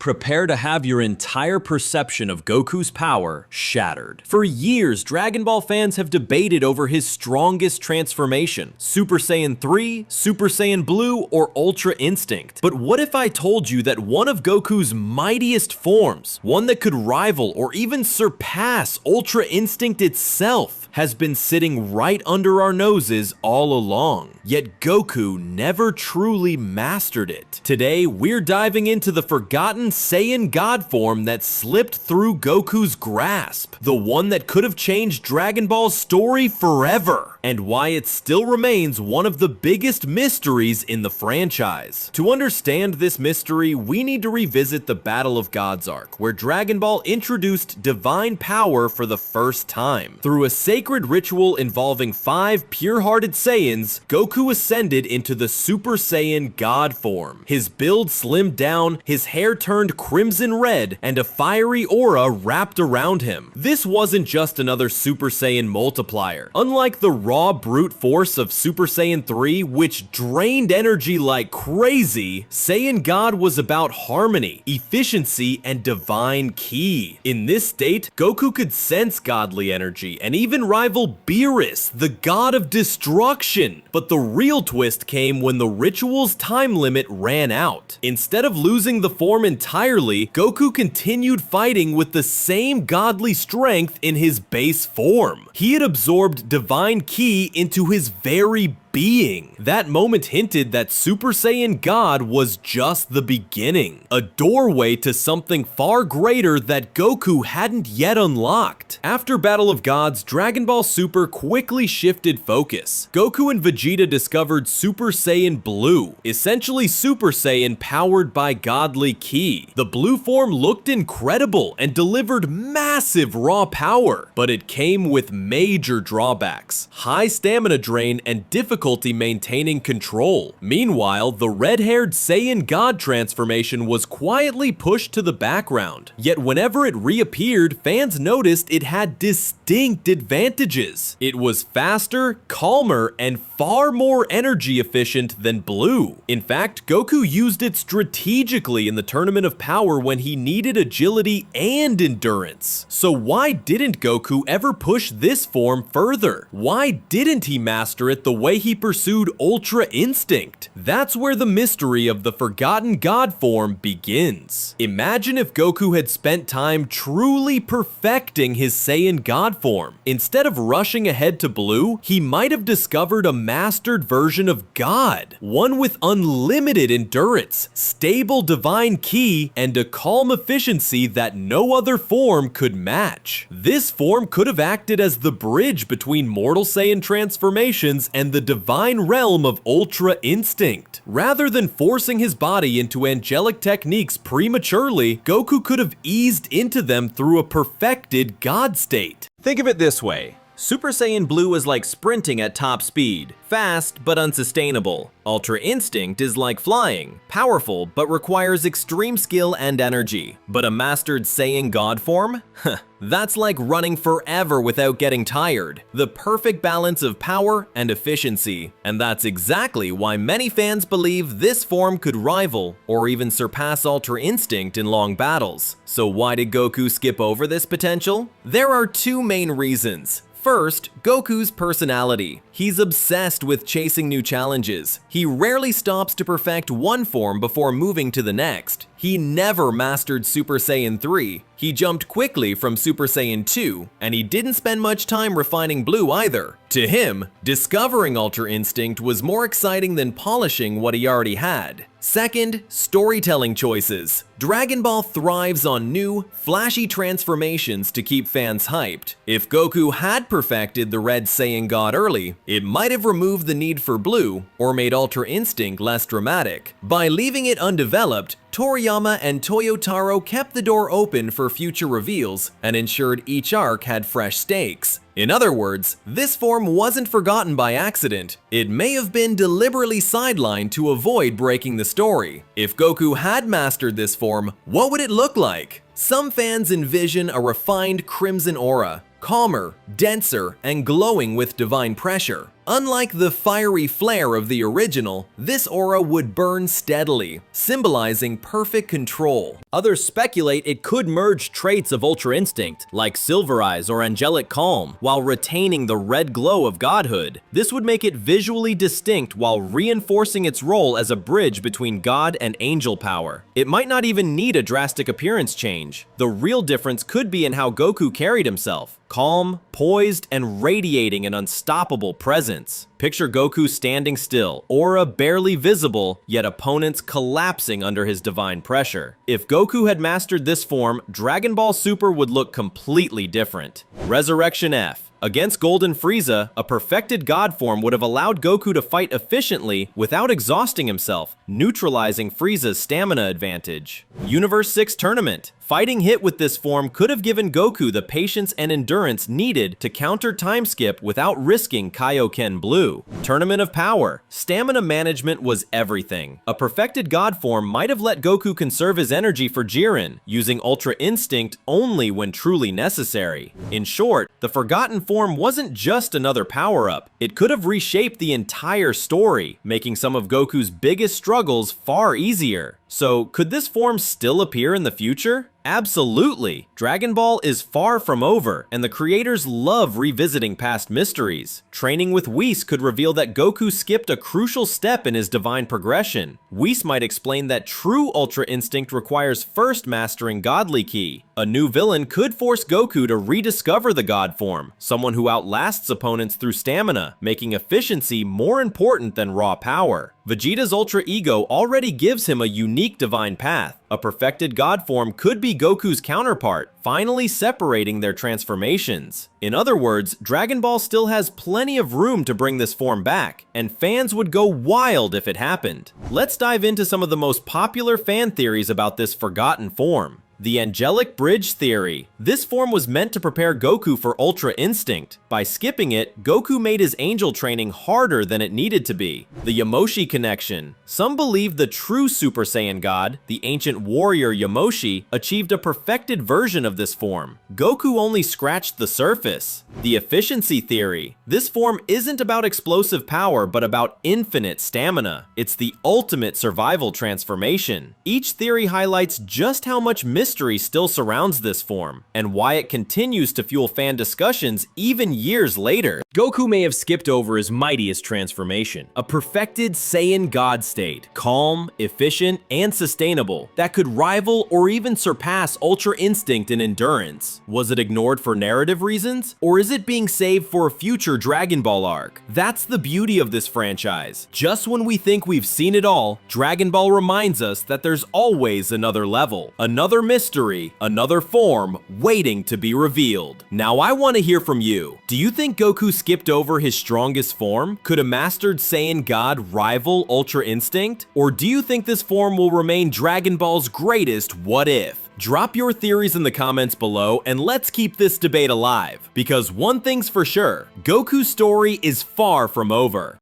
Prepare to have your entire perception of Goku's power shattered. For years, Dragon Ball fans have debated over his strongest transformation, Super Saiyan 3, Super Saiyan Blue, or Ultra Instinct. But what if I told you that one of Goku's mightiest forms, one that could rival or even surpass Ultra Instinct itself, has been sitting right under our noses all along? Yet Goku never truly mastered it. Today, we're diving into the forgotten Saiyan God form that slipped through Goku's grasp, the one that could have changed Dragon Ball's story forever, and why it still remains one of the biggest mysteries in the franchise. To understand this mystery, we need to revisit the Battle of Gods arc, where Dragon Ball introduced divine power for the first time. Through a sacred ritual involving 5 pure-hearted Saiyans, Goku ascended into the Super Saiyan God form. His build slimmed down, his hair turned crimson red, and a fiery aura wrapped around him. This wasn't just another Super Saiyan multiplier. Unlike the raw brute force of Super Saiyan 3, which drained energy like crazy, Saiyan God was about harmony, efficiency, and divine ki. In this state, Goku could sense godly energy and even rival Beerus, the god of destruction. But the real twist came when the ritual's time limit ran out. Instead of losing the form entirely, Goku continued fighting with the same godly strength in his base form. He had absorbed divine ki into his very being. That moment hinted that Super Saiyan God was just the beginning, a doorway to something far greater that Goku hadn't yet unlocked. After Battle of Gods, Dragon Ball Super quickly shifted focus. Goku and Vegeta discovered Super Saiyan Blue, essentially Super Saiyan powered by godly ki. The blue form looked incredible and delivered massive raw power, but it came with major drawbacks: high stamina drain and difficulty maintaining control. Meanwhile, the red-haired Saiyan God transformation was quietly pushed to the background. Yet whenever it reappeared, fans noticed it had distinct advantages. It was faster, calmer, and far more energy efficient than Blue. In fact, Goku used it strategically in the Tournament of Power when he needed agility and endurance. So why didn't Goku ever push this form further? Why didn't he master it the way he pursued Ultra Instinct? That's where the mystery of the forgotten God form begins. Imagine if Goku had spent time truly perfecting his Saiyan God form. Instead of rushing ahead to Blue, he might have discovered a mastered version of God, one with unlimited endurance, stable divine ki, and a calm efficiency that no other form could match. This form could have acted as the bridge between Mortal Saiyan transformations and the divine realm of Ultra Instinct. Rather than forcing his body into angelic techniques prematurely, Goku could have eased into them through a perfected God state. Think of it this way. Super Saiyan Blue is like sprinting at top speed, fast but unsustainable. Ultra Instinct is like flying, powerful but requires extreme skill and energy. But a mastered Saiyan God form? That's like running forever without getting tired. The perfect balance of power and efficiency. And that's exactly why many fans believe this form could rival or even surpass Ultra Instinct in long battles. So why did Goku skip over this potential? There are 2 main reasons. First, Goku's personality. He's obsessed with chasing new challenges. He rarely stops to perfect one form before moving to the next. He never mastered Super Saiyan 3, he jumped quickly from Super Saiyan 2, and he didn't spend much time refining Blue either. To him, discovering Ultra Instinct was more exciting than polishing what he already had. Second, storytelling choices. Dragon Ball thrives on new, flashy transformations to keep fans hyped. If Goku had perfected the Red Saiyan God early, it might have removed the need for Blue or made Ultra Instinct less dramatic. By leaving it undeveloped, Toriyama and Toyotaro kept the door open for future reveals and ensured each arc had fresh stakes. In other words, this form wasn't forgotten by accident. It may have been deliberately sidelined to avoid breaking the story. If Goku had mastered this form, what would it look like? Some fans envision a refined crimson aura, calmer, denser, and glowing with divine pressure. Unlike the fiery flare of the original, this aura would burn steadily, symbolizing perfect control. Others speculate it could merge traits of Ultra Instinct, like Silver Eyes or Angelic Calm, while retaining the red glow of godhood. This would make it visually distinct while reinforcing its role as a bridge between god and angel power. It might not even need a drastic appearance change. The real difference could be in how Goku carried himself. Calm, poised, and radiating an unstoppable presence. Picture Goku standing still, aura barely visible, yet opponents collapsing under his divine pressure. If Goku had mastered this form, Dragon Ball Super would look completely different. Resurrection F. Against Golden Frieza, a perfected god form would have allowed Goku to fight efficiently without exhausting himself, neutralizing Frieza's stamina advantage. Universe 6 Tournament. Fighting hit with this form could have given Goku the patience and endurance needed to counter time skip without risking Kaioken Blue. Tournament of Power. Stamina management was everything. A perfected god form might have let Goku conserve his energy for Jiren, using Ultra Instinct only when truly necessary. In short, the Forgotten form wasn't just another power-up. It could have reshaped the entire story, making some of Goku's biggest struggles far easier. So, could this form still appear in the future? Absolutely! Dragon Ball is far from over, and the creators love revisiting past mysteries. Training with Whis could reveal that Goku skipped a crucial step in his divine progression. Whis might explain that true Ultra Instinct requires first mastering Godly Ki. A new villain could force Goku to rediscover the God form, someone who outlasts opponents through stamina, making efficiency more important than raw power. Vegeta's Ultra Ego already gives him a unique divine path. A perfected god form could be Goku's counterpart, finally separating their transformations. In other words, Dragon Ball still has plenty of room to bring this form back, and fans would go wild if it happened. Let's dive into some of the most popular fan theories about this forgotten form. The Angelic Bridge Theory. This form was meant to prepare Goku for Ultra Instinct. By skipping it, Goku made his angel training harder than it needed to be. The Yamoshi Connection. Some believe the true Super Saiyan God, the ancient warrior Yamoshi, achieved a perfected version of this form. Goku only scratched the surface. The Efficiency Theory. This form isn't about explosive power, but about infinite stamina. It's the ultimate survival transformation. Each theory highlights just how much mystery still surrounds this form, and why it continues to fuel fan discussions even years later. Goku may have skipped over his mightiest transformation, a perfected Saiyan God state, calm, efficient, and sustainable, that could rival or even surpass Ultra Instinct in endurance. Was it ignored for narrative reasons, or is it being saved for a future Dragon Ball arc? That's the beauty of this franchise. Just when we think we've seen it all, Dragon Ball reminds us that there's always another level, another mystery, another form waiting to be revealed. Now I want to hear from you. Do you think Goku skipped over his strongest form? Could a mastered Saiyan God rival Ultra Instinct? Or do you think this form will remain Dragon Ball's greatest what if? Drop your theories in the comments below and let's keep this debate alive. Because one thing's for sure, Goku's story is far from over.